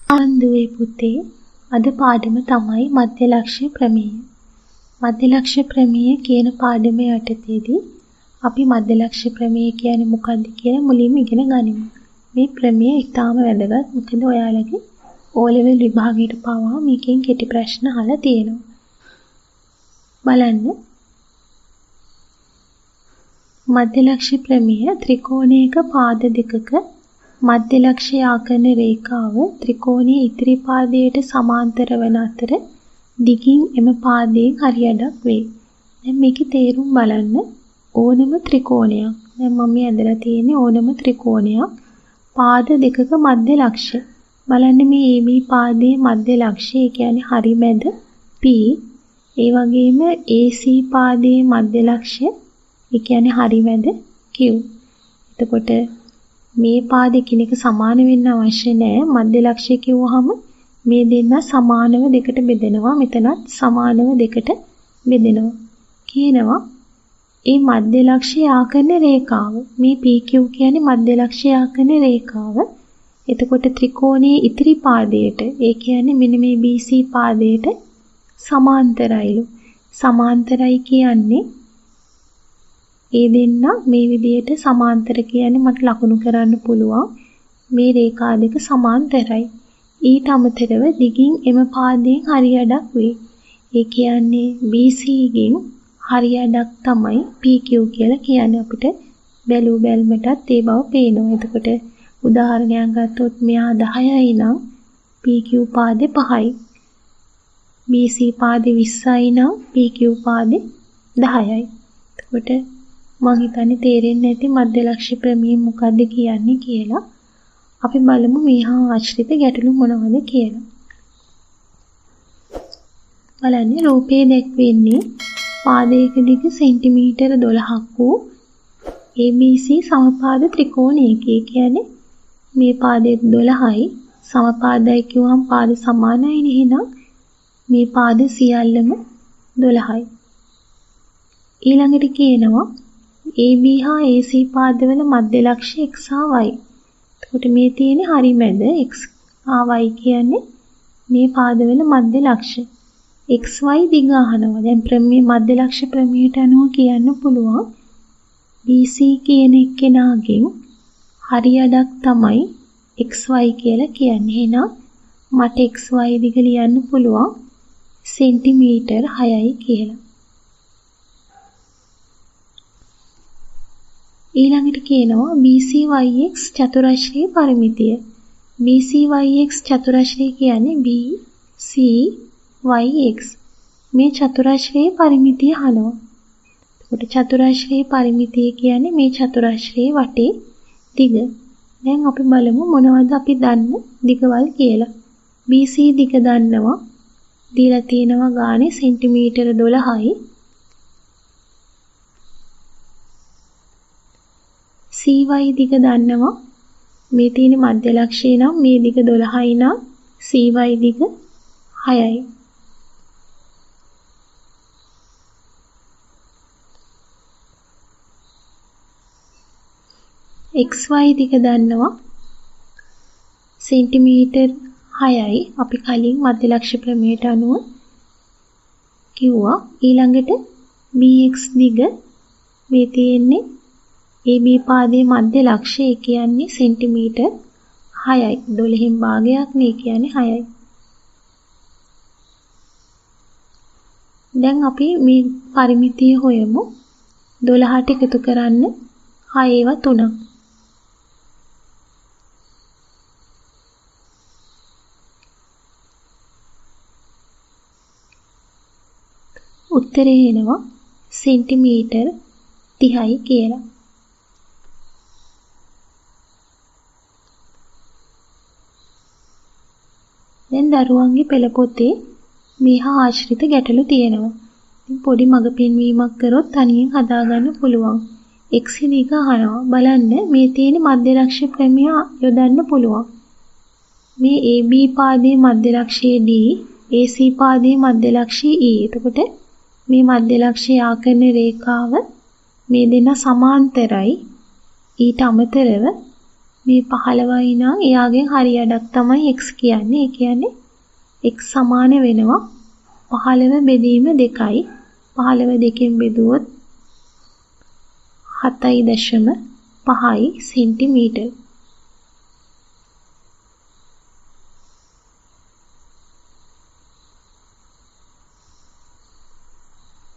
ආන්දුවේ පුතේ අද පාඩම තමයි මධ්‍යලක්ෂ්‍ය ප්‍රමේය. මධ්‍යලක්ෂ්‍ය ප්‍රමේය කියන පාඩම යටතේදී අපි මධ්‍යලක්ෂ්‍ය ප්‍රමේය කියන්නේ මොකක්ද කියලා මුලින්ම ඉගෙන ගනිමු. මේ ප්‍රමේය ඉතාම වැදගත්. මොකද ඔයාලගේ O level විභාගයට පවා මේකෙන් කෙටි ප්‍රශ්න අහලා තියෙනවා. බලන්න. මධ්‍යලක්ෂ්‍ය ප්‍රමේය ත්‍රිකෝණයක පාද දෙකක මධ්‍යලක්ෂ්‍ය ආකරන රේඛාව ත්‍රිකෝණයේ ඉදිරි පාදයට සමාන්තර වන අතර දිගින් එම පාදයෙන් හරියඩක් වේ. දැන් මේකේ තේරුම් බලන්න ඕනම ත්‍රිකෝණයක්. දැන් මම මේ ඇදලා තියෙන්නේ ඕනම ත්‍රිකෝණයක් පාද දෙකක මධ්‍යලක්ෂ්‍ය. බලන්න මේ AB පාදයේ මධ්‍යලක්ෂ්‍ය කියන්නේ හරි මැද P. ඒ වගේම AC පාදයේ මධ්‍යලක්ෂ්‍ය ඒ කියන්නේ හරි මැද Q. එතකොට මේ පාද එකිනෙක සමාන වෙන්න අවශ්‍ය නැහැ. මධ්‍යලක්ෂ්‍ය කිව්වහම මේ දෙන්න සමානව දෙකට බෙදෙනවා. මෙතනත් සමානව දෙකට බෙදෙනවා. කියනවා මේ මධ්‍යලක්ෂ්‍ය ආකරන රේඛාව. මේ PQ කියන්නේ මධ්‍යලක්ෂ්‍ය ආකරන රේඛාව. එතකොට ත්‍රිකෝණයේ ඉදිරි පාදයට ඒ කියන්නේ මෙන්න මේ BC පාදයට සමාන්තරයිලු. සමාන්තරයි කියන්නේ ඒ දෙන්න මේ විදිහට සමාන්තර කියන්නේ මට ලකුණු කරන්න පුළුවන් මේ රේඛා දෙක සමාන්තරයි. ඊට අමතරව දිගින් එම පාදයෙන් හරියඩක් වේ. ඒ කියන්නේ BC ගෙන් හරියඩක් තමයි PQ කියලා කියන්නේ. අපිට බැලූ බැල්මටත් ඒ බව පේනවා. එතකොට උදාහරණයක් ගත්තොත් මෙහා 10යි නම් PQ පාදේ 5යි. BC පාදේ 20යි නම් PQ පාදේ 10යි. එතකොට මම හිතන්නේ තේරෙන්නේ නැති මධ්‍යලක්ෂ්‍ය ප්‍රමේය මොකද්ද කියන්නේ කියලා. අපි බලමු මේහා ආශ්‍රිත ගැටලු මොනවද කියලා. බලන්න රූපයේ දැක්වෙන්නේ පාදයක දිග සෙන්ටිමීටර 12ක් වූ ABC සමපාද ත්‍රිකෝණයක. ඒ කියන්නේ මේ පාදයේ 12යි සමපාදයි කියවම් පාද සමානයි නේනම් මේ පාද සියල්ලම 12යි. ඊළඟට කියනවා AB හා AC පාදවල මධ්‍යලක්ෂ්‍ය x හා y. එතකොට මේ තියෙන්නේ හරි මැද x හා y කියන්නේ මේ පාදවල මධ්‍යලක්ෂ්‍ය. xy දිග අහනවා. දැන් ප්‍රමේය මධ්‍යලක්ෂ්‍ය ප්‍රමේයට අනුව කියන්න පුළුවන් BC කියන එක්කෙනාගෙන් හරියඩක් තමයි xy කියලා කියන්නේ. එහෙනම් මට xy දිග ලියන්න පුළුවන් සෙන්ටිමීටර් 6යි කියලා. ඊළඟට කියනවා BCYX චතුරස්‍රයේ පරිමිතිය. BCYX චතුරස්‍රය කියන්නේ BCYX. මේ චතුරස්‍රයේ පරිමිතිය අහනවා. එතකොට චතුරස්‍රයේ පරිමිතිය කියන්නේ මේ චතුරස්‍රයේ වටේ දිග. දැන් අපි බලමු මොනවද අපි දන්න දිගවල් කියලා. BC දිග දන්නවා. දීලා තියෙනවා ගානේ සෙන්ටිමීටර 12යි. CY දිග දන්නවා. මේ තියෙන මධ්‍යලක්ෂ්‍යය නම් මේ දිග 12යි නම් CY දිග 6යි. XY දිග දන්නවා. සෙන්ටිමීටර් 6යි. අපි කලින් මධ්‍යලක්ෂ්‍ය ප්‍රමේයට අනුව කිව්වා. ඊළඟට BX දිග මේ තියෙන්නේ AB පාදයේ මධ්‍යලක්ෂ්‍ය කියන්නේ සෙන්ටිමීටර් 6යි. 12න් භාගයක් නේ කියන්නේ 6යි. දැන් අපි මේ පරිමිතිය හොයමු. 12ට එකතු කරන්න 6 ඒවා 3ක්. උත්තරේ එනවා සෙන්ටිමීටර් 30යි කියලා. දැන් දරුවන්ගේ පෙළ පොතේ මේහා ආශ්‍රිත ගැටලු තියෙනවා. ඉතින් පොඩි මග පෙන්වීමක් කරොත් තනියෙන් හදාගන්න පුළුවන්. x දිග අහනවා. බලන්න මේ තියෙන මධ්‍යලක්ෂ්‍ය ප්‍රමේය යොදන්න පුළුවන්. මේ AB පාදයේ මධ්‍යලක්ෂ්‍යය D, AC පාදයේ මධ්‍යලක්ෂ්‍යය E. එතකොට මේ මධ්‍යලක්ෂ්‍ය ආකරන රේඛාව මේ දෙන්න සමාන්තරයි. ඊට අමතරව මේ 15යි නම් එයාගෙන් හරි අඩක් තමයි x කියන්නේ. ඒ කියන්නේ x සමාන වෙනවා 15 බෙදීම 2යි. 15 දෙකෙන් බෙදුවොත් 7.5 සෙන්ටිමීටර්.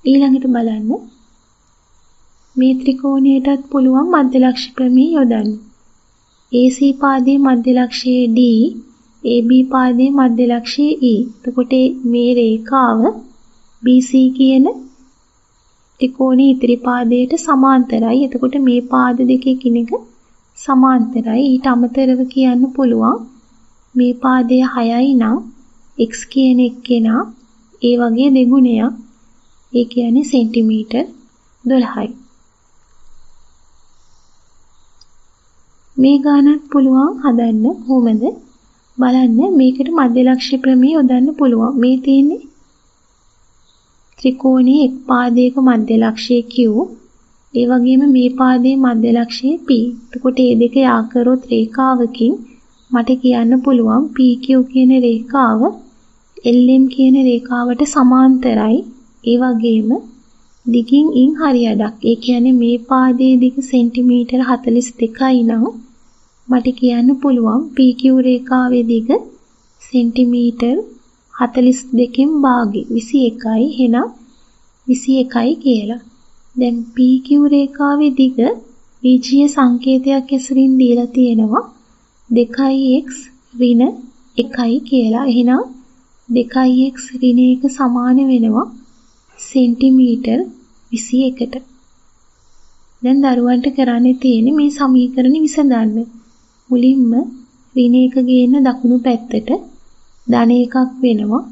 ඊළඟට බලන්න මේ ත්‍රිකෝණයටත් පුළුවන් මධ්‍යලක්ෂ ප්‍රමේය යොදන්න. AC පාදයේ මධ්‍යලක්ෂයේ D, AB පාදයේ මධ්‍යලක්ෂයේ E. එතකොට මේ රේඛාව BC කියන ත්‍රිකෝණයේ ඉදිරි පාදයට සමාන්තරයි. එතකොට මේ පාද දෙකේ කිනක සමාන්තරයි. ඊට අමතරව කියන්න පුළුවන් මේ පාදය 6යි නම් x කියන එක්කෙනා ඒ වගේ දෙගුණයක්. ඒ කියන්නේ සෙන්ටිමීටර් 12යි. මේ ගානක් පුළුවන් හදන්න කොහොමද? බලන්න මේකට මධ්‍යලක්ෂ ප්‍රමේය යොදන්න පුළුවන්. මේ තියෙන්නේ ත්‍රිකෝණයේ එක් පාදයක මධ්‍යලක්ෂයේ Q. ඒ වගේම මේ පාදයේ මධ්‍යලක්ෂයේ P. එතකොට මේ දෙක යා කරොත් රේඛාවකින් මට කියන්න පුළුවන් PQ කියන රේඛාව LM කියන රේඛාවට සමාන්තරයි. ඒ වගේම දිගින් ඉන් හරි අඩක්. ඒ කියන්නේ මේ පාදයේ දිග සෙන්ටිමීටර් 42යි නම් මට කියන්න පුළුවන් PQ රේඛාවේ දිග සෙන්ටිමීටර් 42කින් භාගි 21යි. එහෙනම් 21යි කියලා. දැන් PQ රේඛාවේ දිග බීජීය සංකේතයක් ඇසුරින් දීලා තියෙනවා 2x ඍණ 1යි කියලා. එහෙනම් 2x ඍණ 1 සමාන වෙනවා සෙන්ටිමීටර් 21ට. දැන් දරුවන්ට කරන්න තියෙන්නේ මේ සමීකරණ විසඳන්න. මුලින්ම ඍණ 1 ගේන්න දකුණු පැත්තට ධන 1ක් වෙනවා.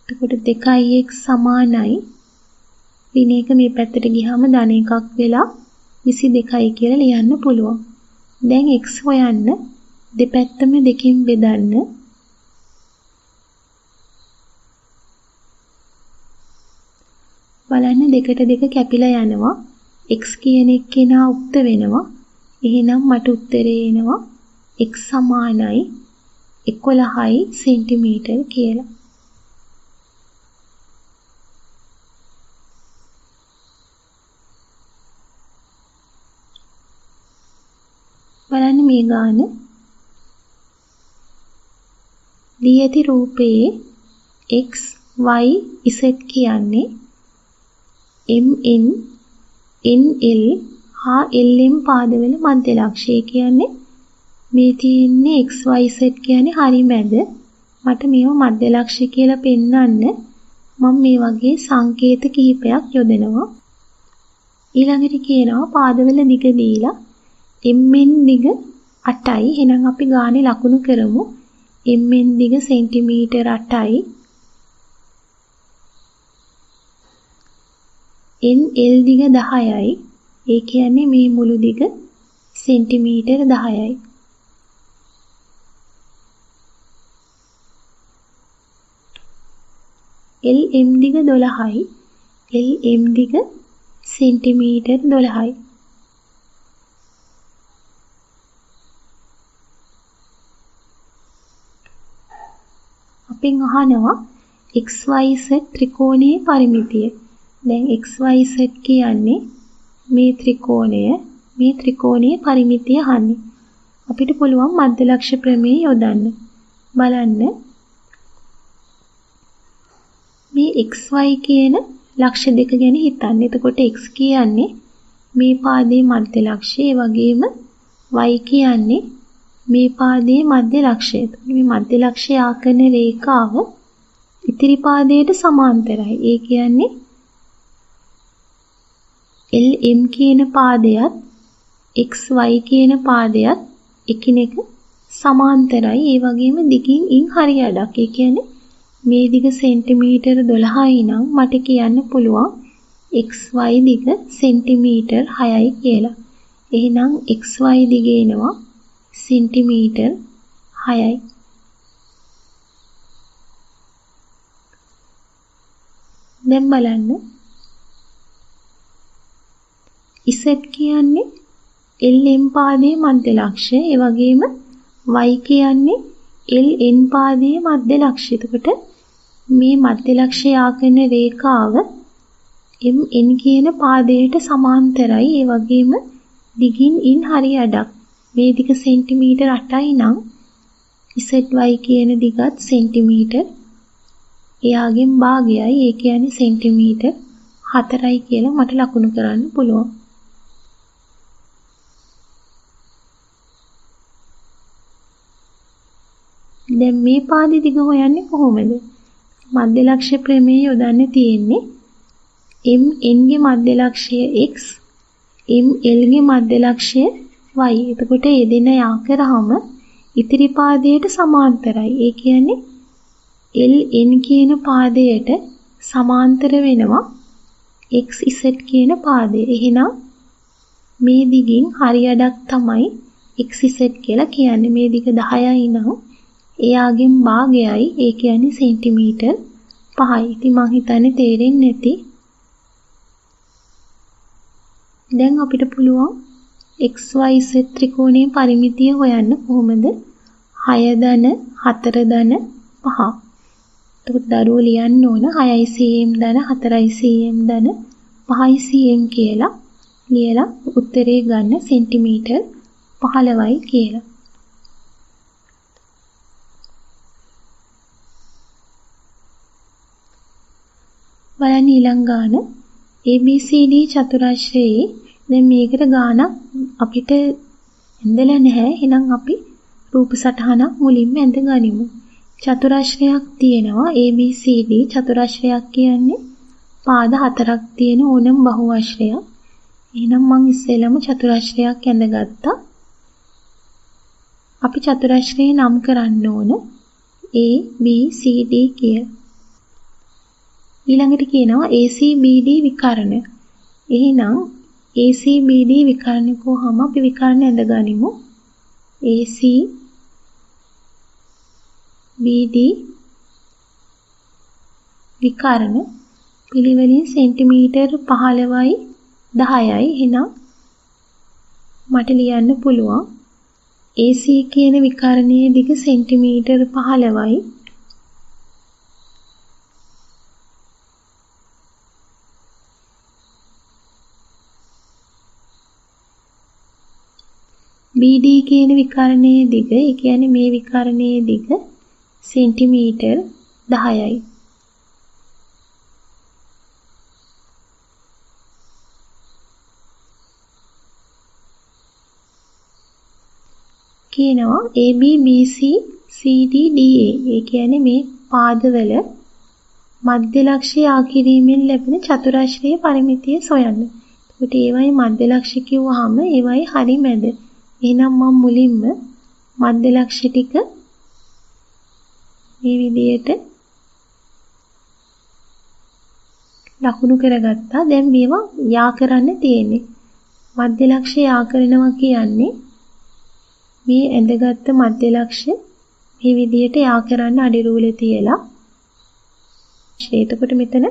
එතකොට 2x සමානයි ඍණ 1 මේ පැත්තට ගියාම ධන 1ක් වෙලා 22යි කියලා ලියන්න පුළුවන්. දැන් x හොයන්න දෙපැත්තම දෙකෙන් බෙදන්න. බලන්න දෙකට දෙක කැපිලා යනවා. x කියන එක්කෙනා උක්ත වෙනවා. එහෙනම් මට උත්තරේ එනවා x සමානයි 11යි සෙන්ටිමීටර් කියලා. බලන්න මේ ගාන. දී ඇති රූපයේ x y z කියන්නේ MN NL හා LM පාදවල මධ්‍යලක්ෂය. කියන්නේ මේ තියෙන්නේ XYZ කියන්නේ හරි මැද. මට මේව මධ්‍යලක්ෂ කියලා පෙන්වන්න මම මේ වගේ සංකේත කිහිපයක් යොදනවා. ඊළඟට කියනවා පාදවල දිග දීලා MN දිග 8යි. එහෙනම් අපි ගානේ ලකුණු කරමු. MN දිග සෙන්ටිමීටර් 8යි. NL දිග 10යි. ඒ කියන්නේ මේ මුළු දිග සෙන්ටිමීටර් 10යි. LM දිග 12යි. LM දිග සෙන්ටිමීටර් 12යි. අපෙන් අහනවා XYZ ත්‍රිකෝණයේ පරිමිතිය. දැන් XYZ කියන්නේ මේ ත්‍රිකෝණයේ පරිමිතිය අහන්නේ. අපිට පුළුවන් මධ්‍යලක්ෂ ප්‍රමේය යොදන්න. බලන්න මේ XY කියන ලක්ෂ දෙක ගැන හිතන්න. එතකොට X කියන්නේ මේ පාදයේ මධ්‍යලක්ෂය, ඒ වගේම Y කියන්නේ මේ පාදයේ මධ්‍යලක්ෂය. මේ මධ්‍යලක්ෂය ආකරන රේඛාව ඉතිරි පාදයට සමාන්තරයි. ඒ කියන්නේ LM කියන පාදයට XY කියන පාදයට එකිනෙක සමාන්තරයි. ඒ වගේම දිගින් ඉන් හරි අඩක්. ඒ කියන්නේ මේ දිග සෙන්ටිමීටර් 12යි නම් මට කියන්න පුළුවන් XY දිග සෙන්ටිමීටර් 6යි කියලා. එහෙනම් XY දිග එනවා සෙන්ටිමීටර් 6යි. දැන් බලන්න Z කියන්නේ LM පාදයේ මධ්‍ය ලක්ෂ්‍ය. ඒ වගේම Y කියන්නේ LN පාදයේ මධ්‍ය ලක්ෂ්‍ය. එතකොට මේ මධ්‍ය ලක්ෂ්‍ය යා කරන රේඛාව MN කියන පාදයට සමාන්තරයි. ඒ වගේම දිගින් ඉන් හරි අඩක්. මේ දිග සෙන්ටිමීටර් 8යි නම් ZY කියන දිගත් සෙන්ටිමීටර් එයාගෙන් භාගයයි. ඒ කියන්නේ සෙන්ටිමීටර් 4යි කියලා මට ලකුණු කරන්න පුළුවන්. දැන් මේ පාදේ දිග හොයන්නේ කොහොමද? මධ්‍ය ලක්ෂ්‍ය ප්‍රමේය යොදන්න තියෙන්නේ MN ගේ මධ්‍ය ලක්ෂ්‍ය x, ML ගේ මධ්‍ය ලක්ෂ්‍ය y. එතකොට මේ දෙන යා කරාම ඉතිරි පාදයට සමාන්තරයි. ඒ කියන්නේ LN කියන පාදයට සමාන්තර වෙනවා XZ කියන පාදය. එහෙනම් මේ දිගින් හරි අඩක් තමයි XZ කියලා කියන්නේ. මේ දිග 10යි නම් එයාගෙන් භාගයයි. ඒ කියන්නේ සෙන්ටිමීටර් 5යි. ඉතින් මං හිතන්නේ තේරෙන්නේ නැති. දැන් අපිට පුළුවන් XYZ ත්‍රිකෝණයේ පරිමිතිය හොයන්න කොහොමද? 6 ධන 4 ධන 5. එතකොට දරුවෝ ලියන්න ඕන 6යි cm ධන 4යි cm ධන 5යි cm කියලා ලියලා උත්තරේ ගන්න සෙන්ටිමීටර් 15යි කියලා. බලන්න ඊළඟ ගාන ABCD චතුරාශ්‍රයේ දැන් මේකට ගානක් අපිට ඇඳලා නැහැ. එහෙනම් අපි රූප සටහනක් මුලින්ම ඇඳ ගනිමු. චතුරාශ්‍රයක් තියෙනවා ABCD. චතුරාශ්‍රයක් කියන්නේ පාද 4ක් තියෙන ඕනම බහුආශ්‍රයක්. එහෙනම් මම ඉස්සෙල්ලම චතුරාශ්‍රයක් ඇඳගත්තා. අපි චතුරාශ්‍රය නම් කරන්න ඕන ABCD කියලා. ඊළඟට කියනවා ACBD විකර්ණ. එහෙනම් ACBD විකර්ණ කොහොම අපි විකර්ණ ඇඳගනිමු. ACBD විකර්ණ පිළිවෙලින් centimetre 15යි 10යි. එහෙනම් මට ලියන්න පුළුවන් AC කියන විකර්ණයේ දිග සෙන්ටිමීටර් 15යි. BD කියන විකර්ණයේ දිග, ඒ කියන්නේ මේ විකර්ණයේ දිග සෙන්ටිමීටර් 10යි. කියනවා AB BC CD DA. ඒ කියන්නේ මේ පාදවල මධ්‍ය ලක්ෂ්‍ය යා කිරීමෙන් ලැබෙන චතුරාශ්‍රයේ පරිමිතිය සොයන්න. ඒකට ඒවයි මධ්‍ය ලක්ෂ්‍ය කිව්වහම ඒවයි හරි මැද. එහෙනම් මම මුලින්ම මධ්‍ය ලක්ෂ්‍ය ටික මේ විදිහට ලකුණු කරගත්තා. දැන් මේවා යා කරන්න තියෙන්නේ. මධ්‍ය ලක්ෂ්‍ය යා කරනවා කියන්නේ මේ ඇඳගත්ත මධ්‍ය ලක්ෂ්‍ය මේ විදිහට යා කරන්න අඩිරූලේ තියලා. එතකොට මෙතන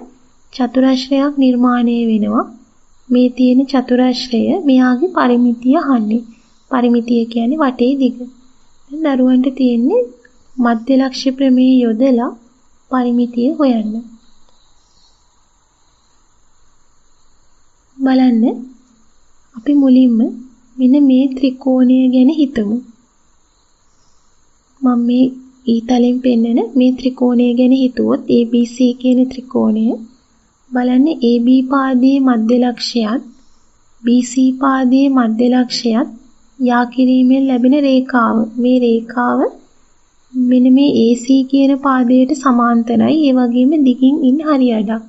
චතුරාශ්‍රයක් නිර්මාණය වෙනවා. මේ තියෙන චතුරාශ්‍රය මෙයාගේ පරිමිතිය අහන්නේ. පරිමිතිය කියන්නේ වටේ දිග. දැන් දරුවන්ට තියෙන්නේ මධ්‍ය ලක්ෂ්‍ය ප්‍රමේය යොදලා පරිමිතිය හොයන්න. බලන්න අපි මුලින්ම මෙන්න මේ ත්‍රිකෝණය ගැන හිතමු. මම මේ ඊතලෙන් පෙන්නන මේ ත්‍රිකෝණය ගැන හිතුවොත් ABC කියන ත්‍රිකෝණය බලන්න AB පාදයේ මධ්‍ය ලක්ෂයත් BC පාදයේ මධ්‍ය ලක්ෂයත් යා කිරීමෙන් ලැබෙන රේඛාව. මේ රේඛාව මෙන්න මේ AC කියන පාදයට සමාන්තරයි. ඒ වගේම දිගින් ඉන්න හරි අඩක්.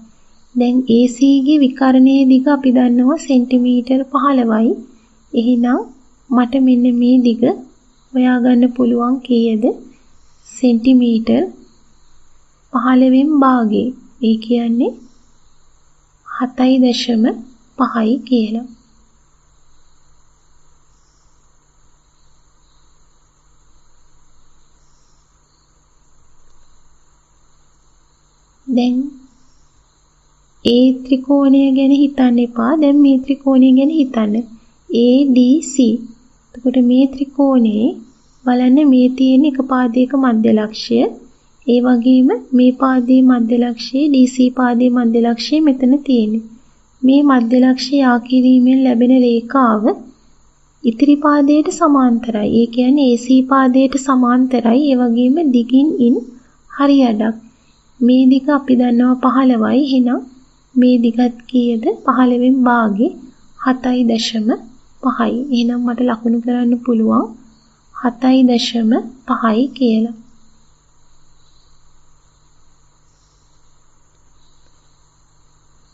දැන් AC ගේ විකර්ණයේ දිග අපි දන්නවා සෙන්ටිමීටර් 15යි. එහෙනම් මට මෙන්න මේ දිග හොයාගන්න පුළුවන් කීයද? සෙන්ටිමීටර් 15න් භාගය. ඒ කියන්නේ 7.5යි කියලා. දැන් ඒ ත්‍රිකෝණය ගැන හිතන්න එපා. දැන් මේ ත්‍රිකෝණය ගැන හිතන්න. ADC. එතකොට මේ ත්‍රිකෝණේ බලන්න මේ තියෙන එක පාදයක මධ්‍ය ලක්ෂය. ඒ වගේම මේ පාදයේ මධ්‍ය ලක්ෂයේ DC පාදයේ මධ්‍ය ලක්ෂය මෙතන තියෙන්නේ. මේ මධ්‍ය ලක්ෂය ආකිරීමෙන් ලැබෙන රේඛාව ඉතිරි පාදයට සමාන්තරයි. ඒ කියන්නේ AC පාදයට සමාන්තරයි. ඒ වගේම දිගින් ඉන් හරි අඩක්. මේ දිග අපි දන්නවා 15යි. එහෙනම් මේ දිගත් කීයද? 15න් භාගේ 7.5යි. එහෙනම් මට ලකුණු කරන්න පුළුවන් 7.5යි කියලා.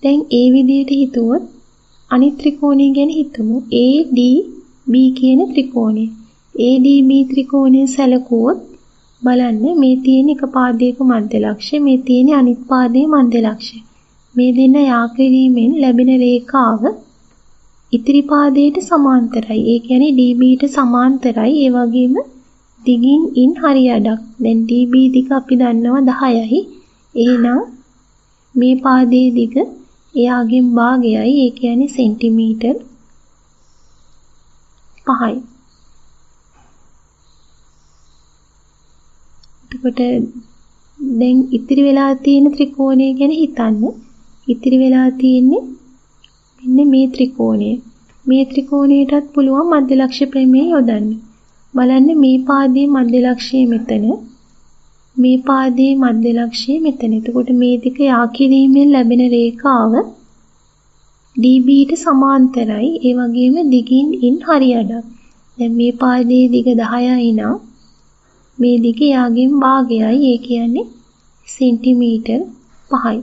දැන් ඒ විදිහට හිතුවොත් අනිත් ත්‍රිකෝණය ගැන හිතමු. ADB කියන ත්‍රිකෝණය. ADB ත්‍රිකෝණය සැලකුවොත් බලන්න මේ තියෙන එක පාදයක මධ්‍ය ලක්ෂය, මේ තියෙන අනිත් පාදයේ මධ්‍ය ලක්ෂය. මේ දෙන්න යා කිරීමෙන් ලැබෙන රේඛාව ඉතිරි පාදයට සමාන්තරයි. ඒ කියන්නේ DBට සමාන්තරයි. ඒ වගේම දිගින් ඉන් හරි අඩක්. දැන් DB දිග අපි දන්නවා 10යි. එහෙනම් මේ පාදයේ දිග එයාගෙන් භාගයයි. ඒ කියන්නේ සෙන්ටිමීටර් 5යි. එතකොට දැන් ඉතිරි වෙලා තියෙන ත්‍රිකෝණය ගැන හිතන්න. ඉතිරි වෙලා තියෙන්නේ මෙන්න මේ ත්‍රිකෝණය. මේ ත්‍රිකෝණයටත් පුළුවන් මධ්‍ය ලක්ෂ්‍ය ප්‍රමේය යොදන්න. බලන්න මේ පාදයේ මධ්‍ය ලක්ෂ්‍යය මෙතන. මේ පාදයේ මධ්‍ය ලක්ෂ්‍යය මෙතන. එතකොට මේ දෙක යා කිරීමෙන් ලැබෙන රේඛාව DBට සමාන්තරයි. ඒ වගේම දිගින් ඉන් හරි අඩක්. දැන් මේ පාදයේ දිග 10යි නම් මේ දිග යාගෙන් භාගයයි. ඒ කියන්නේ සෙන්ටිමීටර් 5යි.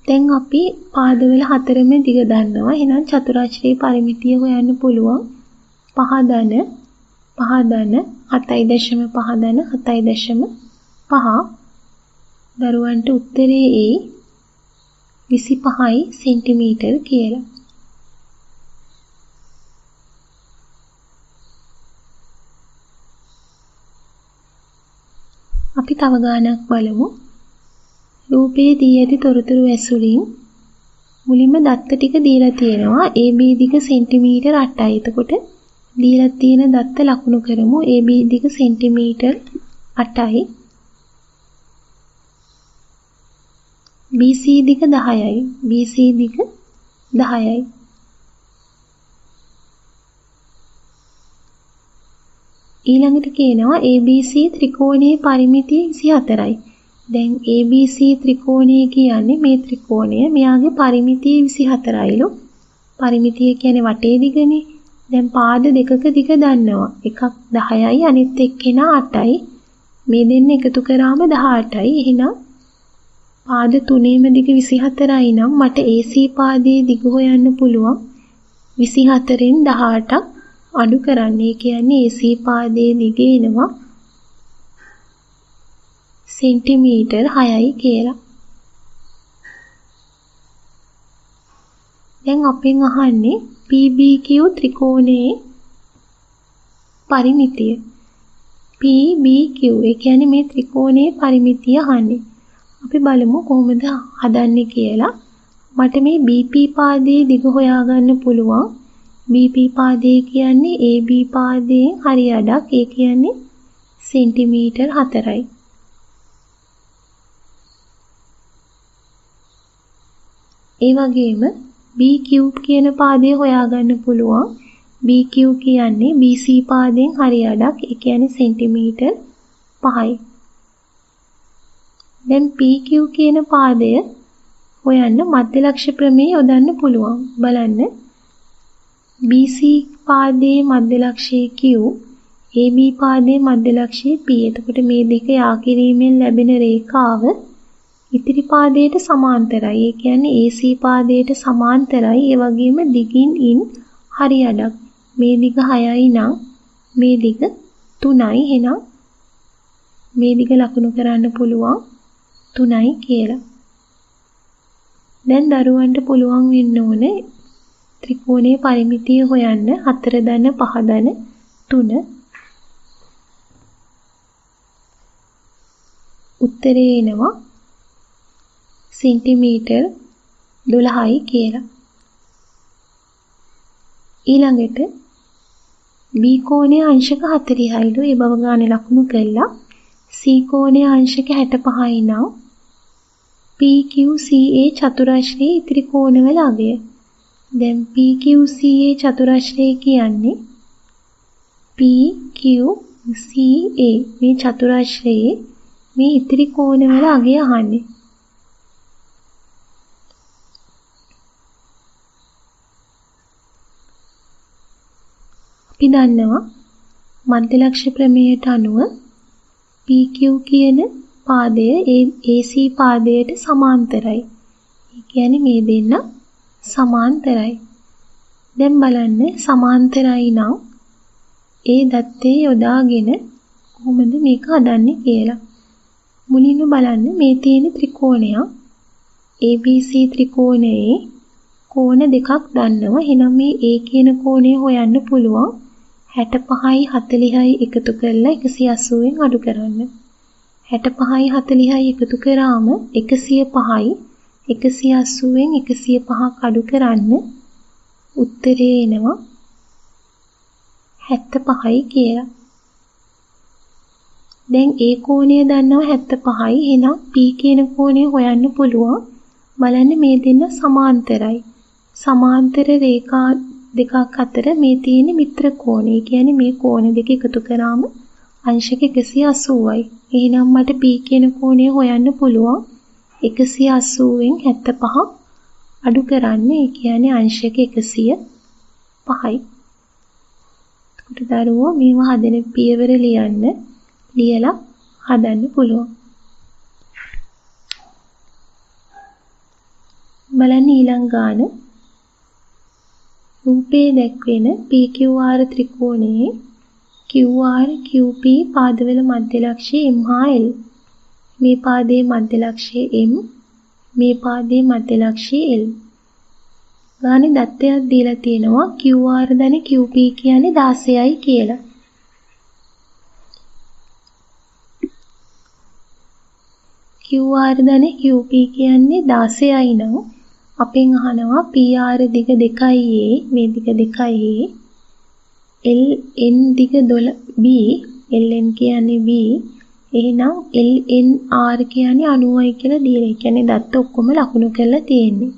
දැන් අපි පාදවල හතරම දිග දන්නවා. එහෙනම් චතුරාශ්‍රයේ පරිමිතිය හොයන්න පුළුවන්. 5 ධන 7.5 ධන 7.5 දරුවන්ට උත්තරේ ඒ 25යි සෙන්ටිමීටර් කියලා. අපි තව ගානක් බලමු. රූපයේ දී ඇති තොරතුරු ඇසුරින් මුලින්ම දත්ත ටික දීලා තියෙනවා. AB දිග සෙන්ටිමීටර් 8යි. එතකොට දීලා තියෙන දත්ත ලකුණු කරමු. AB දිග සෙන්ටිමීටර් 8යි. BC දිග 10යි. BC දිග 10යි. ඊළඟට කියනවා ABC ත්‍රිකෝණයේ පරිමිතිය 24යි. දැන් ABC ත්‍රිකෝණය කියන්නේ මේ ත්‍රිකෝණය. මෙයාගේ පරිමිතිය 24යිලු. පරිමිතිය කියන්නේ වටේ දිගනේ. දැන් පාද දෙකක දිග දන්නවා. එකක් 10යි අනිත් එක්කෙනා 8යි. මේ දෙන්න එකතු කරාම 18යි. එහෙනම් පාද තුනේම දිග 24යි නම් මට AC පාදයේ දිග හොයන්න පුළුවන් 24න් 18ක් අඩු කරන්න. ඒ කියන්නේ AC පාදයේ දිග එනවා සෙන්ටිමීටර් 6යි කියලා. දැන් අපෙන් අහන්නේ PBQ ත්‍රිකෝණයේ පරිමිතිය. PBQ ඒ කියන්නේ මේ ත්‍රිකෝණයේ පරිමිතිය අහන්නේ. අපි බලමු කොහොමද හදන්නේ කියලා. මට මේ BP පාදයේ දිග හොයාගන්න පුළුවන්. BP පාදයේ කියන්නේ AB පාදයෙන් හරි අඩක්. ඒ කියන්නේ සෙන්ටිමීටර් 4යි. ඒ වගේම BQ කියන පාදය හොයාගන්න පුළුවන්. BQ කියන්නේ BC පාදයෙන් හරි අඩක්. ඒ කියන්නේ සෙන්ටිමීටර් 5යි. දැන් PQ කියන පාදය හොයන්න මධ්‍ය ලක්ෂ්‍ය ප්‍රමේය යොදන්න පුළුවන්. බලන්න BC පාදයේ මධ්‍ය ලක්ෂ්‍යය Q, AB පාදයේ මධ්‍ය ලක්ෂ්‍යය P. එතකොට මේ දෙක යා කිරීමෙන් ලැබෙන රේඛාව ඉතිරි පාදයට සමාන්තරයි. ඒ කියන්නේ AC පාදයට සමාන්තරයි. ඒ වගේම දිගින් ඉන් හරි අඩක්. මේ දිග 6යි නම් මේ දිග 3යි. එහෙනම් මේ දිග ලකුණු කරන්න පුළුවන් 3යි කියලා. දැන් දරුවන්ට පුළුවන් වෙන්න ඕනේ ත්‍රිකෝණයේ පරිමිතිය හොයන්න 4 ධන 5 ධන 3. උත්තරේ එනවා සෙන්ටිමීටර් 12යි කියලා. ඊළඟට B කෝණයේ අංශක 40යිලු ඒ බව ගානේ ලකුණු කළා. C කෝණයේ අංශක 65යි නම් PQCA චතුරස්‍රයේ ඉතිරි කෝණවල අගය. දැන් PQCA චතුරස්‍රය කියන්නේ PQCA මේ චතුරස්‍රයේ මේ ඉතිරි කෝණවල අගය අහන්නේ. අපි දන්නවා මධ්‍යලක්ෂ ප්‍රමේයයට අනුව PQ කියන පාදය AC පාදයට සමාන්තරයි. ඒ කියන්නේ මේ දෙන්න සමාන්තරයි. දැන් බලන්න සමාන්තරයි නම් ඒ දත්තේ යොදාගෙන කොහොමද මේක හදන්නේ කියලා. මුලින්ම බලන්න මේ තියෙන ත්‍රිකෝණයක් ABC ත්‍රිකෝණයේ කෝණ දෙකක් දන්නවා. එහෙනම් මේ A කියන කෝණය හොයන්න පුළුවන් 65යි 40යි එකතු කරලා 180න් අඩු කරන්න. 65යි 40යි එකතු කරාම 105යි 180න් 105ක් අඩු කරන්න උත්තරේ එනවා 75යි කියලා. දැන් A කෝණය දන්නවා 75යි. එහෙනම් P කියන කෝණය හොයන්න පුළුවන්. බලන්න මේ දෙන්න සමාන්තරයි. සමාන්තර රේඛා දෙකක් අතර මේ තියෙන මිත්‍ර කෝණය. කියන්නේ මේ කෝණ දෙක එකතු කරාම අංශක 180යි. එහෙනම් මට P කියන කෝණය හොයන්න පුළුවන් 180න් 75 අඩු කරන්න. ඒ කියන්නේ අංශක 105යි. එතකොට දරුවෝ මේව හදන පියවර ලියලා හදන්න පුළුවන්. බලන්න ඊළඟ ගාන රූපයේ දැක්වෙන PQR ත්‍රිකෝණයේ QR QP පාදවල මධ්‍යලක්ෂය M හා L. මේ පාදයේ මධ්‍යලක්ෂය M, මේ පාදයේ මධ්‍යලක්ෂය L. ගානේ දත්තයක් දීලා තියෙනවා QR ධන QP කියන්නේ 16යි කියලා. QR ධන QP කියන්නේ 16යි නම් අපෙන් අහනවා PR දිග 2යි A, මේ දිග 2යි A, LN දිග 12B, LN කියන්නේ B, එහෙනම් LNR කියන්නේ 90යි කියලා දීලා. ඒ කියන්නේ දත්ත ඔක්කොම ලකුණු කරලා තියෙන්නේ.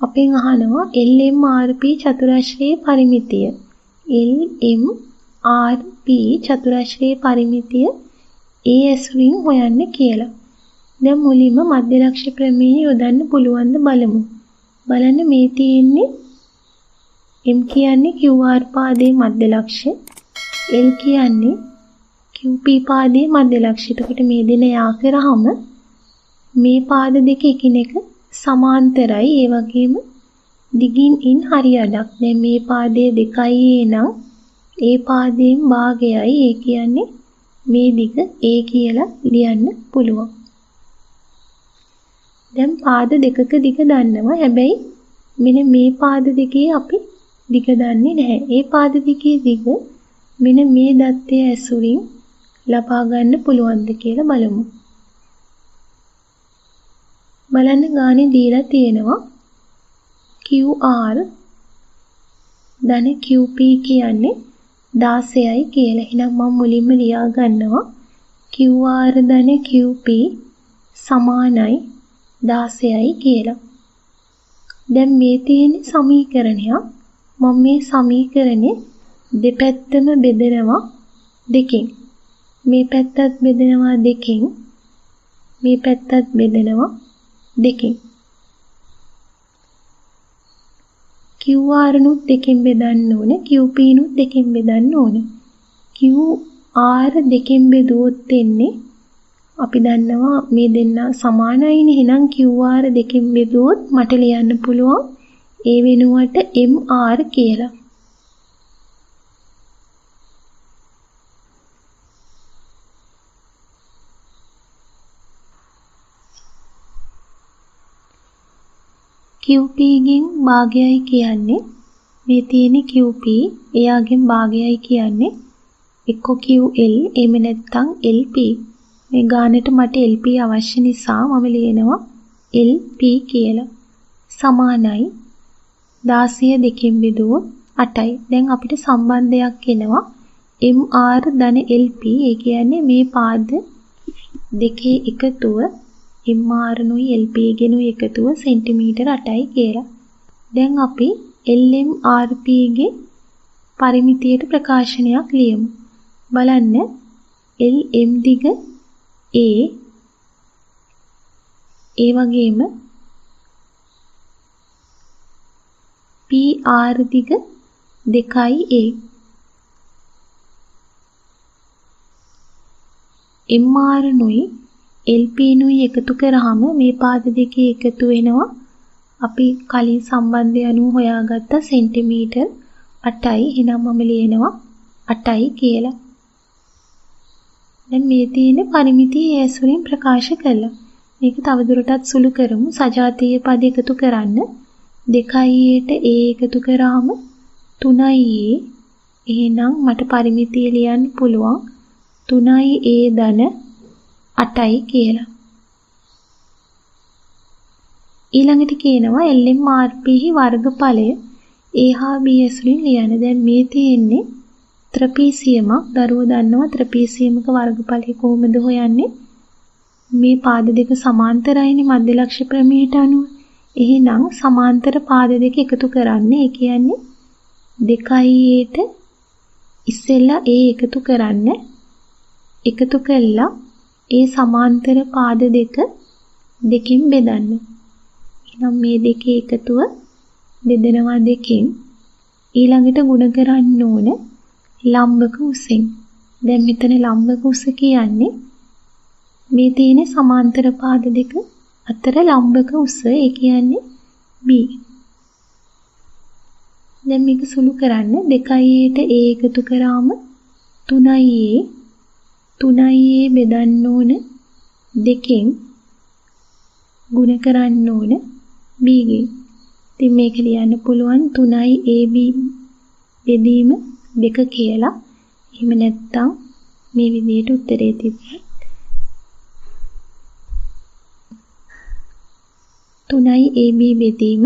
අපෙන් අහනවා LMRP චතුරස්‍රයේ පරිමිතිය. LMRP චතුරස්‍රයේ පරිමිතිය A ඇසුරින් හොයන්න කියලා. දැන් මුලින්ම මධ්‍යලක්ෂ ප්‍රමේය යොදන්න පුළුවන් ද බලමු. බලන්න මේ තියෙන්නේ M කියන්නේ QR පාදයේ මධ්‍යලක්ෂය, L කියන්නේ QP පාදයේ මධ්‍යලක්ෂය. එතකොට මේ දෙන යා කරාම මේ පාද දෙක එකිනෙක සමාන්තරයි. ඒ වගේම දිගින් ඉන් හරි අඩක්. දැන් මේ පාදයේ 2යි A නම් ඒ පාදයෙන් භාගයයි. ඒ කියන්නේ මේ දිග A කියලා ලියන්න පුළුවන්. දැන් පාද දෙකක දිග දන්නවා. හැබැයි මෙන්න මේ පාද දෙකේ අපි දිග දන්නේ නැහැ. ඒ පාද දෙකේ දිග මෙන්න මේ දත්තයේ ඇසුරින් ලබා ගන්න පුළුවන්ද කියලා බලමු. බලන්න ගානේ දීලා තියෙනවා QR ධන QP කියන්නේ 16යි කියලා. එහෙනම් මම මුලින්ම ලියා ගන්නවා QR ධන QP සමානයි 16යි කියලා. දැන් මේ තියෙන සමීකරණයක්. මම මේ සමීකරණේ දෙපැත්තම බෙදනවා දෙකෙන්. මේ පැත්තත් බෙදනවා දෙකෙන්. මේ පැත්තත් බෙදනවා දෙකෙන්. QR නුත් දෙකෙන් බෙදන්න ඕනේ. QP නුත් දෙකෙන් බෙදන්න ඕනේ. QR දෙකෙන් බෙදුවොත් එන්නේ අපි දන්නවා මේ දෙන්න සමානයිනේ. එහෙනම් QR දෙකෙන් බෙදුවොත් මට ලියන්න පුළුවන් ඒ වෙනුවට MR කියලා. QP ගෙන් භාගයයි කියන්නේ මේ තියෙන QP එයාගෙන් භාගයයි කියන්නේ එක්ක QL එහෙම නැත්නම් LP. මේ ගානට මට LP අවශ්‍ය නිසා මම ලියනවා LP කියලා. සමානයි 16 දෙකෙන් බෙදුවොත් 8යි. දැන් අපිට සම්බන්ධයක් එනවා MR ධන LP. ඒ කියන්නේ මේ පාද දෙකේ එකතුව MR නුයි LP ගෙනුයි එකතුව සෙන්ටිමීටර 8යි කියලා. දැන් අපි LMRP ගේ පරිමිතියට ප්‍රකාශනයක් ලියමු. බලන්න LM දිග A ඒ වගේම PR දිග 2A. MR නුයි LP නුයි එකතු කරාම මේ පාද දෙකේ එකතු වෙනවා අපි කලින් සම්බන්ධය අනුව හොයාගත්ත සෙන්ටිමීටර් 8යි. එහෙනම් මම ලියනවා 8යි කියලා. දැන් මේ තියෙන පරිමිතිය ඇසුරින් ප්‍රකාශ කළා. මේක තවදුරටත් සුළු කරමු. සජාතීය පද එකතු කරන්න 2ට A එකතු කරාම 3A. එහෙනම් මට පරිමිතිය ලියන්න පුළුවන් 3A ධන 8යි කියලා. ඊළඟට කියනවා LMRP වර්ගඵලය A හා B ඇසුරින් ලියන්න. දැන් මේ තියෙන්නේ ත්‍රපීසියමක්. දරුවෝ දන්නවා ත්‍රපීසියමක වර්ගඵලය කොහොමද හොයන්නේ? මේ පාද දෙක සමාන්තරයිනේ මධ්‍ය ලක්ෂ්‍ය ප්‍රමේයට අනුව. එහෙනම් සමාන්තර පාද දෙක එකතු කරන්න. ඒ කියන්නේ 2ට ඉස්සෙල්ලා A එකතු කරන්න. එකතු කළා ඒ සමාන්තර පාද දෙක දෙකින් බෙදන්න. එහෙනම් මේ දෙකේ එකතුව බෙදනවා දෙකින්. ඊළඟට ගුණ කරන්න ඕන ලම්බක උසෙන්. දැන් මෙතන ලම්බක උස කියන්නේ මේ තියෙන සමාන්තර පාද දෙක අතර ලම්බක උස. ඒ කියන්නේ B. දැන් මේක සුළු කරන්න 2ට A එකතු කරාම 3A. 3A බෙදන්න ඕන දෙකෙන් ගුණ කරන්න ඕන B ගෙන්. ඉතින් මේක ලියන්න පුළුවන් 3යි AB බෙදීම 2 කියලා. එහෙම නැත්නම් මේ විදිහට උත්තරේ තිබ්බා. 3යි AB බෙදීම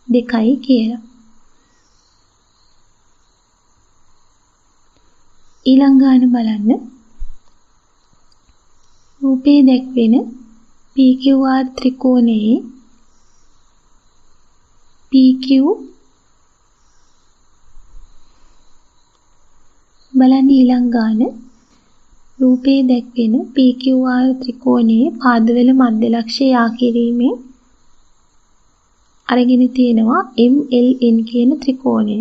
2යි කියලා. ඊළඟ ගාන බලන්න. රූපේ දැක්වෙන PQR ත්‍රිකෝණයේ PQ බලන්න ඊළඟ ගාන. රූපේ දැක්වෙන PQR ත්‍රිකෝණයේ පාදවල මධ්‍ය ලක්ෂ්‍ය යා කිරීමෙන් අරගෙන තියෙනවා MLN කියන ත්‍රිකෝණය.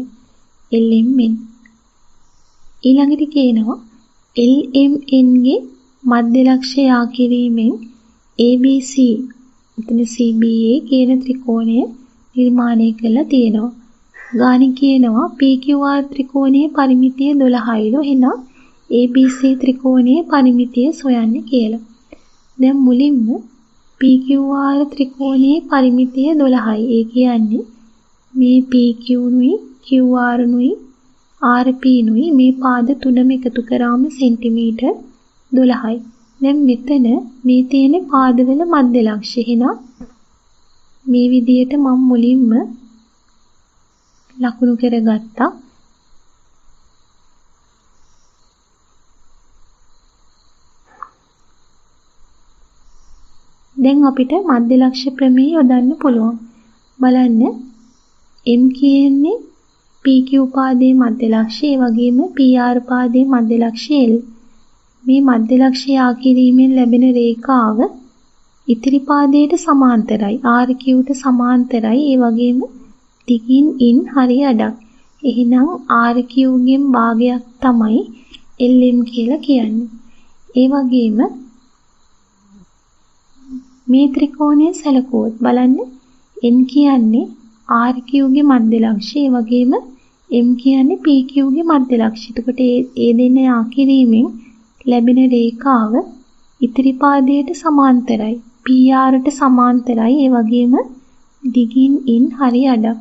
LMN. ඊළඟට කියනවා LMN ගේ මධ්‍ය ලක්ෂ්‍ය යා කිරීමෙන් ABC එතන CBA කියන ත්‍රිකෝණය නිර්මාණය කරලා තියෙනවා. ගාන කියනවා PQR ත්‍රිකෝණයේ පරිමිතිය 12යිලු. එහෙනම් ABC ත්‍රිකෝණයේ පරිමිතිය සොයන්න කියලා. දැන් මුලින්ම PQR ත්‍රිකෝණයේ පරිමිතිය 12යි. ඒ කියන්නේ මේ PQ නුයි QR නුයි RP නුයි මේ පාද තුනම එකතු කරාම සෙන්ටිමීටර් 12යි. දැන් මෙතන මේ තියෙන පාදවල මධ්‍ය ලක්ෂ්‍ය. එහෙනම් මේ විදියට මම මුලින්ම ලකුණු කරගත්තා. දැන් අපිට මධ්‍ය ලක්ෂ්‍ය ප්‍රමේය යොදන්න පුළුවන්. බලන්න M කියන්නේ PQ පාදයේ මධ්‍ය ලක්ෂ්‍ය, ඒ වගේම PR පාදයේ මධ්‍ය ලක්ෂ්‍ය L. මේ මධ්‍ය ලක්ෂ්‍ය යා කිරීමෙන් ලැබෙන රේඛාව ඉතිරි පාදයට සමාන්තරයි, RQ ට සමාන්තරයි, ඒ වගේම දිගින් ඉන් හරි අඩක්. එහෙනම් RQ ගෙන් භාගයක් තමයි LM කියලා කියන්නේ. ඒ වගේම මේ ත්‍රිකෝණය සැලකුවොත් බලන්න N කියන්නේ RQ ගේ මධ්‍ය ලක්ෂ්‍ය, ඒ වගේම M කියන්නේ PQ ගේ මධ්‍ය ලක්ෂ්‍ය. එතකොට ඒ දෙන්න යා කිරීමෙන් ලැබෙන රේඛාව ඉතිරි පාදයට සමාන්තරයි, PR ට සමාන්තරයි, ඒ වගේම දිගින් ඉන් හරි අඩක්.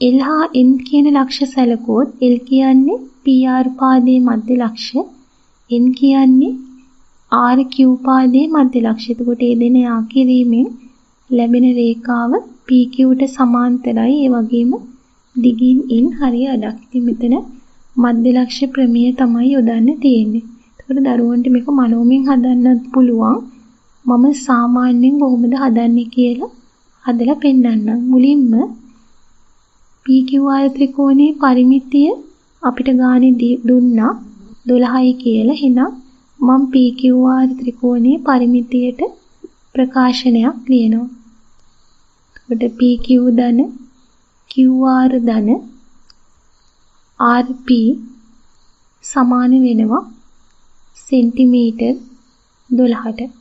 L හා N කියන ලක්ෂ සැලකුවොත් L කියන්නේ PR පාදයේ මධ්‍ය ලක්ෂ, N කියන්නේ RQ පාදයේ මධ්‍ය ලක්ෂ. එතකොට මේ දෙන යා කිරීමෙන් ලැබෙන රේඛාව PQට සමාන්තරයි. ඒ වගේම දිගින් in හරිය අඩක්. ඉතින් මෙතන මධ්‍ය ලක්ෂ ප්‍රමේය තමයි යොදන්න තියෙන්නේ. එතකොට දරුවන්ට මේක මනෝමයෙන් හදන්නත් පුළුවන්. මම සාමාන්‍යයෙන් කොහොමද හදන්නේ කියලා හදලා පෙන්නන්නම්. මුලින්ම PQR ත්‍රිකෝණයේ පරිමිතිය අපිට ගානේ දුන්නා 12යි කියලා. එහෙනම් මම PQR ත්‍රිකෝණයේ පරිමිතියට ප්‍රකාශනයක් ලියනවා. එතකොට PQ ධන QR ධන RP සමාන වෙනවා සෙන්ටිමීටර් 12ට.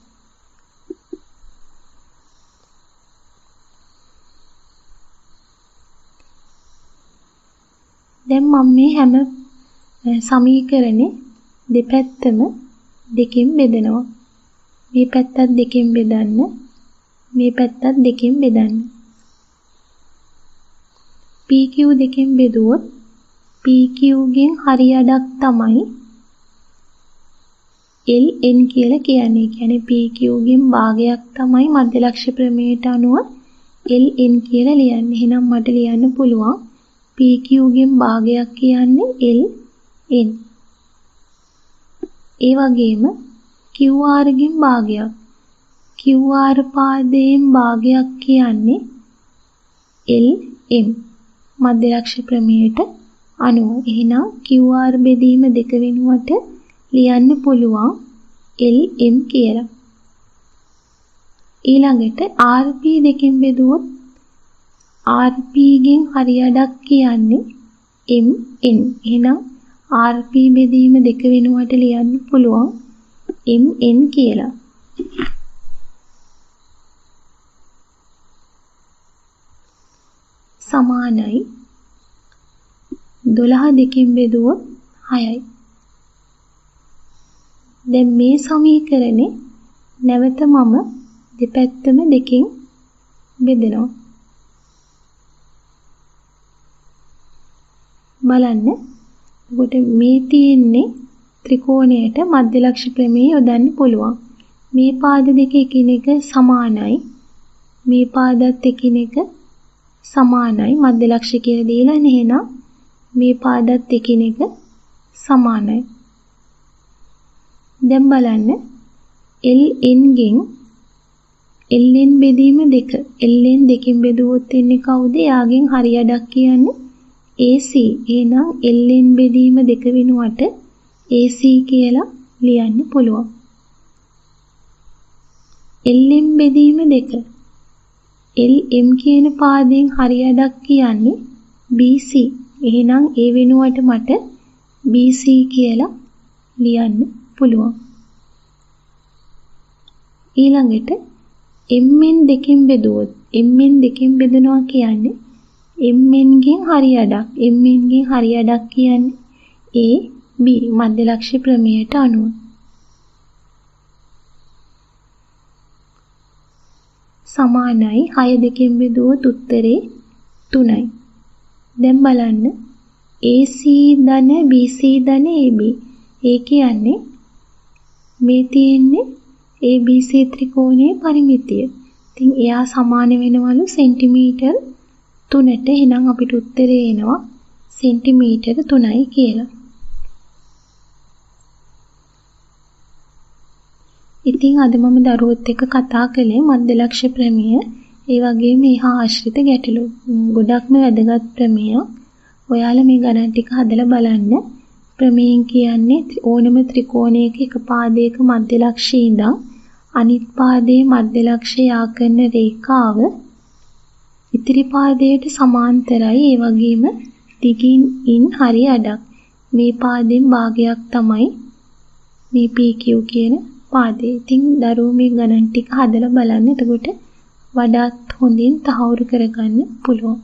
දැන් මම මේ හැම සමීකරණේ දෙපැත්තම දෙකෙන් බෙදනවා. මේ පැත්තත් දෙකෙන් බෙදන්න, මේ පැත්තත් දෙකෙන් බෙදන්න. PQ දෙකෙන් බෙදුවොත් PQ ගෙන් හරි අඩක් තමයි LN කියලා කියන්නේ. කියන්නේ PQ ගෙන් භාගයක් තමයි මධ්‍ය ලක්ෂ ප්‍රමේයට අනුව LN කියලා ලියන්නේ. එහෙනම් මට ලියන්න පුළුවන් PQ ගෙන් භාගයක් කියන්නේ LN. ඒ වගේම QR ගෙන් භාගයක්. QR පාදයෙන් භාගයක් කියන්නේ LM. මධ්‍ය ලක්ෂ ප්‍රමේයට අනුව. එහෙනම් QR බෙදීම දෙක වෙනුවට ලියන්න පුළුවන් LM කියලා. ඊළඟට RP දෙකෙන් බෙදුවොත් RP ගෙන් හරි අඩක් කියන්නේ MN. එහෙනම් RP බෙදීම දෙක වෙනුවට ලියන්න පුළුවන් MN කියලා. සමානයි 12 දෙකෙන් බෙදුවොත් 6යි. දැන් මේ සමීකරණේ නැවත මම දෙපැත්තම දෙකෙන් බෙදනවා. බලන්න. එතකොට මේ තියෙන්නේ ත්‍රිකෝණයට මධ්‍ය ලක්ෂ ප්‍රමේය යොදන්න පුළුවන්. මේ පාද දෙක එකිනෙක සමානයි. මේ පාදත් එකිනෙක සමානයි. මධ්‍ය ලක්ෂ කියලා දීලා එහෙනම් මේ පාදත් එකිනෙක සමානයි. දැන් බලන්න LN ගෙන් LN බෙදීම දෙක. LN දෙකෙන් බෙදුවොත් එන්නේ කවුද? යාගෙන් හරි අඩක් කියන්නේ AC. එහෙනම් LN බෙදීම දෙක වෙනුවට AC කියලා ලියන්න පුළුවන්. LM බෙදීම දෙක. LM කියන පාදයෙන් හරි අඩක් කියන්නේ BC. එහෙනම් ඒ වෙනුවට මට BC කියලා ලියන්න පුළුවන්. ඊළඟට MN දෙකෙන් බෙදුවොත් MN දෙකෙන් බෙදනවා කියන්නේ MN ගෙන් හරි අඩක්. MN ගෙන් හරි අඩක් කියන්නේ AB මධ්‍ය ලක්ෂ ප්‍රමේයට අනුව. සමානයි 6 දෙකෙන් බෙදුවොත් උත්තරේ 3යි. දැන් බලන්න AC ධන BC ධන AB. ඒ කියන්නේ මේ තියෙන්නේ ABC ත්‍රිකෝණයේ පරිමිතිය. ඉතින් එයා සමාන වෙනවලු සෙන්ටිමීටර් 3ට. එහෙනම් අපිට උත්තරේ එනවා සෙන්ටිමීටර් 3යි කියලා. ඉතින් අද මම දරුවොත් එක්ක කතා කළේ මධ්‍ය ලක්ෂ ප්‍රමේය. ඒ වගේම එහා ආශ්‍රිත ගැටලු. ගොඩක්ම වැදගත් ප්‍රමේයක්. ඔයාලා මේ ගණන් ටික හදලා බලන්න. ප්‍රමේයන් කියන්නේ ඕනම ත්‍රිකෝණයක එක පාදයක මධ්‍ය ලක්ෂයේ ඉඳන් අනිත් පාදයේ මධ්‍ය ලක්ෂය යා කරන රේඛාව ඉතිරි පාදයට සමාන්තරයි. ඒ වගේම දිගින් in හරි අඩක්. මේ පාදයෙන් භාගයක් තමයි මේ PQ කියන පාදේ. ඉතින් දරුවෝ මේ ගණන් ටික හදලා බලන්න. එතකොට වඩාත් හොඳින් තහවුරු කරගන්න පුළුවන්.